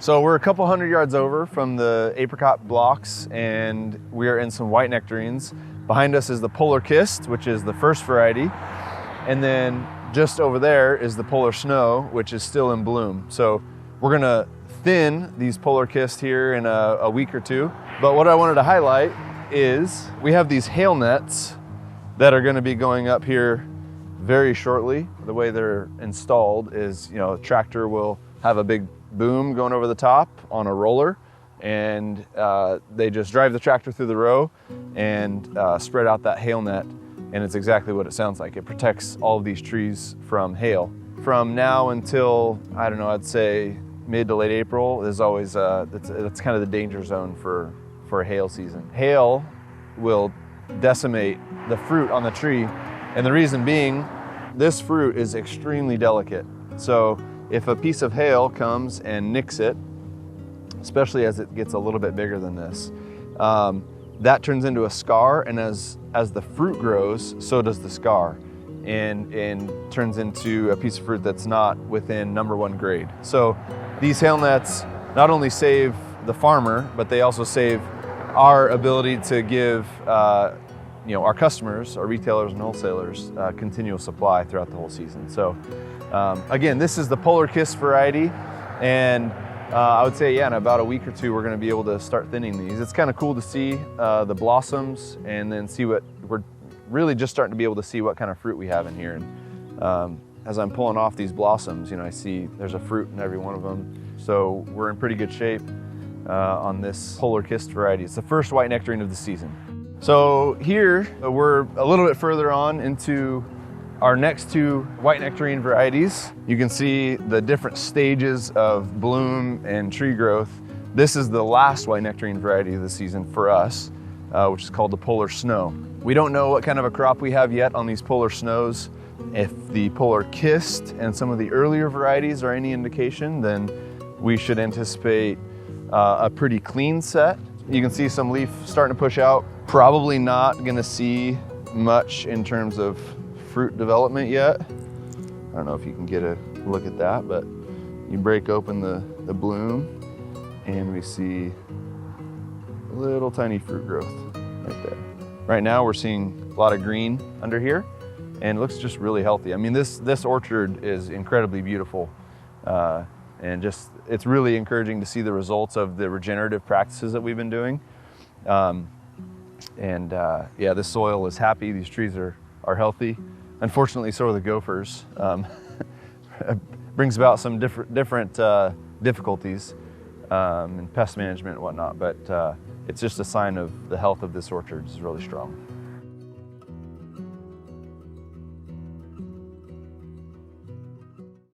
So we're a couple hundred yards over from the apricot blocks, and we are in some white nectarines. Behind us is the Polar Kist, which is the first variety. And then just over there is the Polar Snow, which is still in bloom. So we're gonna thin these Polar Kist here in a week or two. But what I wanted to highlight is we have these hail nets that are gonna be going up here very shortly. The way they're installed is, a tractor will have a big boom going over the top on a roller, and they just drive the tractor through the row and spread out that hail net, and it's exactly what it sounds like. It protects all of these trees from hail. From now until, I'd say mid to late April is always, that's kind of the danger zone for a hail season. Hail will decimate the fruit on the tree, and the reason being, this fruit is extremely delicate. So if a piece of hail comes and nicks it, especially as it gets a little bit bigger than this, that turns into a scar, and as the fruit grows, so does the scar, and turns into a piece of fruit that's not within number 1 grade. So these hail nets not only save the farmer, but they also save our ability to give our customers, our retailers and wholesalers, continual supply throughout the whole season. So again, this is the Polar Kist variety, and I would say, in about a week or two, we're gonna be able to start thinning these. It's kind of cool to see the blossoms, and then see what, we're really just starting to be able to see what kind of fruit we have in here. And as I'm pulling off these blossoms, I see there's a fruit in every one of them. So we're in pretty good shape on this Polar Kist variety. It's the first white nectarine of the season. So here, we're a little bit further on into our next 2 white nectarine varieties. You can see the different stages of bloom and tree growth. This is the last white nectarine variety of the season for us, which is called the Polar Snow. We don't know what kind of a crop we have yet on these Polar Snows. If the Polar Kist and some of the earlier varieties are any indication, then we should anticipate a pretty clean set. You can see some leaf starting to push out. Probably not gonna see much in terms of fruit development yet. I don't know if you can get a look at that, but you break open the bloom and we see little tiny fruit growth right there. Right now we're seeing a lot of green under here, and it looks just really healthy. I mean, this orchard is incredibly beautiful, and just, it's really encouraging to see the results of the regenerative practices that we've been doing. This soil is happy, these trees are healthy. Unfortunately, so are the gophers. It brings about some different difficulties in pest management and whatnot, but it's just a sign of the health of this orchard is really strong.